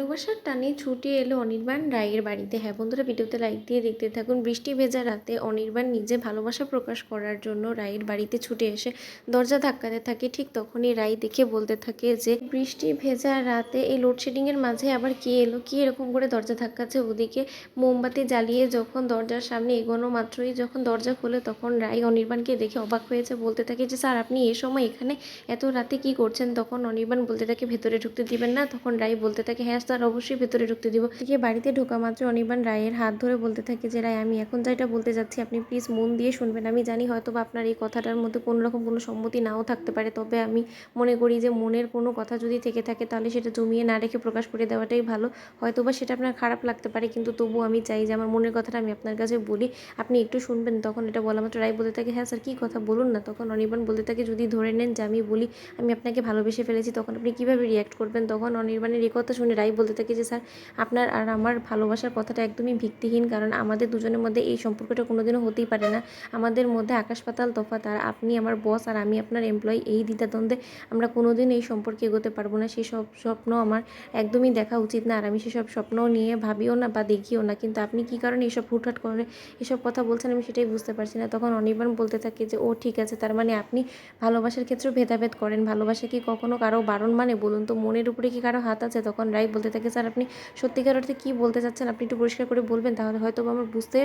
ভালোবাসার টানে ছুটে এলো অনির্বাণ রায়ের বাড়িতে। হ্যাঁ বন্ধুরা, ভিডিওতে লাইক দিয়ে দেখতে থাকুন। বৃষ্টি ভেজা রাতে অনির্বাণ নিজে ভালোবাসা প্রকাশ করার জন্য রায়ের বাড়িতে ছুটে এসে দরজা ধাক্কাতে থাকে। ঠিক তখনই রায় দেখে বলতে থাকে যে বৃষ্টি ভেজা রাতে এই লোডশেডিংয়ের মাঝে আবার কে এলো, কি এরকম করে দরজা ধাক্কাচ্ছে। ওদিকে মোমবাতি জ্বালিয়ে যখন দরজার সামনে এগোনো মাত্রই যখন দরজা খোলে তখন রায় অনির্বাণকে দেখে অবাক হয়েছে। বলতে থাকে যে স্যার, আপনি এ সময় এখানে এত রাতে কি করছেন? তখন অনির্বাণ বলতে থাকে ভেতরে ঢুকতে দিবেন না? তখন রায় বলতে থাকে হ্যাঁ স্যার, অবশ্যই ভেতরে ঢুকতে দিব। থেকে বাড়িতে ঢোকা মাত্র অনির্বাণ রায়ের হাত ধরে বলতে থাকে যে রায়, আমি এখন যেটা বলতে যাচ্ছি আপনি প্লিজ মন দিয়ে শুনবেন। আমি জানি হয়তো বা আপনার এই কথাটার মধ্যে কোনো রকম কোনো সম্মতি নাও থাকতে পারে, তবে আমি মনে করি যে মনের কোনো কথা যদি থেকে থাকে তাহলে সেটা জমিয়ে না রেখে প্রকাশ করে দেওয়াটাই ভালো। হয়তো বা সেটা আপনার খারাপ লাগতে পারে, কিন্তু তবুও আমি চাই যে আমার মনের কথাটা আমি আপনার কাছে বলি, আপনি একটু শুনবেন। তখন এটা বলা মাত্র রায় বলতে থাকে হ্যাঁ স্যার, কী কথা বলুন না। তখন অনির্বাণ বলতে থাকে যদি ধরে নেন যে আমি বলি আমি আপনাকে ভালোবেসে ফেলেছি, তখন আপনি কীভাবে রিয়্যাক্ট করবেন? তখন অনির্বাণের এই কথা শুনে রাই বলতে থাকে যে স্যার, আপনার আর আমার ভালোবাসার কথাটা একদমই ভিত্তিহীন, কারণ আমাদের দুজনের মধ্যে এই সম্পর্কটা কোনোদিনও হতেই পারে না। আমাদের মধ্যে আকাশ পাতাল তফাৎ। আর আপনি আমার বস আর আমি আপনার এমপ্লয়ি, এই দ্বিধাদ্বন্দ্বে আমরা কোনোদিন এই সম্পর্কে এগোতে পারবো না। সেসব স্বপ্ন আমার একদমই দেখা উচিত না, আর আমি সেসব স্বপ্ন নিয়ে ভাবিও না বা দেখিও না। কিন্তু আপনি কী কারণে এসব হুটহাট করে এসব কথা বলছেন আমি সেটাই বুঝতে পারছি না। তখন অনির্বাণ বলতে থাকে যে ও ঠিক আছে, তার মানে আপনি ভালোবাসার ক্ষেত্রেও ভেদাভেদ করেন। ভালোবাসা কি কখনো কারো বারণ মানে বলুন তো? মনের উপরে কি কারো হাত আছে? তখন রাই বলতে থাকে স্যার, আপনি সত্যিকার অর্থে কী বলতে চাচ্ছেন আপনি একটু পরিষ্কার করে বলবেন, তাহলে হয়তো আমার বুঝতে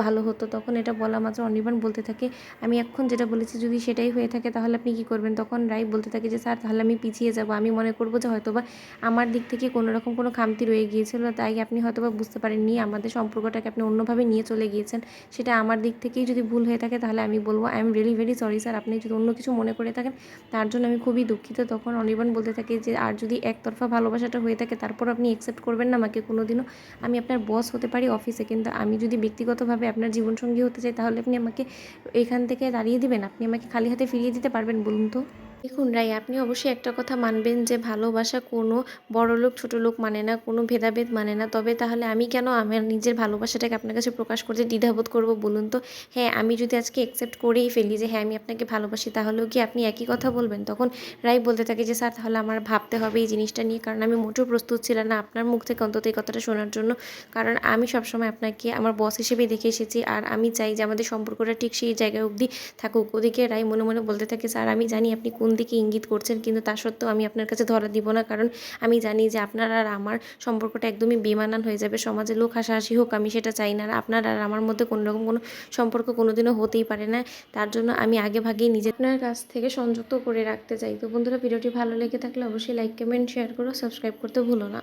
ভালো হতো। তখন এটা বলা মাত্র অনির্বাণ বলতে থাকে আমি এখন যেটা বলেছি যদি সেটাই হয়ে থাকে তাহলে আপনি কী করবেন? তখন রাই বলতে থাকে যে স্যার, তাহলে আমি পিছিয়ে যাব। আমি মনে করবো যে হয়তোবা আমার দিক থেকে কোনো রকম কোনো খামতি রয়ে গিয়েছিল, তাই আপনি হয়তোবা বুঝতে পারেননি, আমাদের সম্পর্কটাকে আপনি অন্যভাবে নিয়ে চলে গিয়েছেন। সেটা আমার দিক থেকেই যদি ভুল হয়ে থাকে তাহলে আমি বলবো I am really very sorry sir, আপনি যদি অন্য কিছু মনে করে থাকেন তার জন্য আমি খুবই দুঃখিত। তখন অনির্বাণ বলতে থাকে যে আর যদি একতরফা ভালোবাসাটা হয়ে থাকে তারপর আপনি অ্যাকসেপ্ট করবেন না আমাকে কোনোদিনও? আমি আপনার বস হতে পারি অফিসে, কিন্তু আমি যদি ব্যক্তিগতভাবে আপনার জীবনসঙ্গী হতে চাই তাহলে আপনি আমাকে এখান থেকে তাড়িয়ে দিবেন? আপনি আমাকে খালি হাতে ফিরিয়ে দিতে পারবেন বলুন তো? দেখুন রাই, আপনি অবশ্যই একটা কথা মানবেন যে ভালোবাসা কোনো বড়লোক ছোটোলোক মানে না, কোনো ভেদাভেদ মানে না। তবে তাহলে আমি কেন আমার নিজের ভালোবাসাটাকে আপনার কাছে প্রকাশ করতে দ্বিধাবোধ করব বলুন তো? হ্যাঁ, আমি যদি আজকে অ্যাকসেপ্ট করেই ফেলি যে হ্যাঁ আমি আপনাকে ভালোবাসি, তাহলেও কি আপনি একই কথা বলবেন? তখন রাই বলতে থাকে যে স্যার, তাহলে আমার ভাবতে হবে এই জিনিসটা নিয়ে, কারণ আমি মোটেও প্রস্তুত ছিলাম না আপনার মুখ থেকে অন্তত এই কথাটা শোনার জন্য। কারণ আমি সবসময় আপনাকে আমার বস হিসেবেই দেখে এসেছি, আর আমি চাই যে আমাদের সম্পর্কটা ঠিক সেই জায়গায় অবধি থাকুক। ওদিকে রাই মনে মনে বলতে থাকে স্যার, আমি জানি আপনি কোন দিকে ইঙ্গিত করছেন, কিন্তু তা সত্ত্বেও আমি আপনার কাছে ধরা দিব না, কারণ আমি জানি যে আপনার আর আমার সম্পর্কটা একদমই বেমানান হয়ে যাবে। সমাজে লোক হাসাহাসি হোক, আমি সেটা চাই না। আর আপনার আর আমার মধ্যে কোনো রকম কোনো সম্পর্ক কোনোদিনও হতেই পারে না। তার জন্য আমি আগে ভাগেই নিজে আপনার কাছ থেকে সংযুক্ত করে রাখতে চাই। তো বন্ধুরা, ভিডিওটি ভালো লেগে থাকলে অবশ্যই লাইক, কমেন্ট, শেয়ার করো, সাবস্ক্রাইব করতে ভুলো না।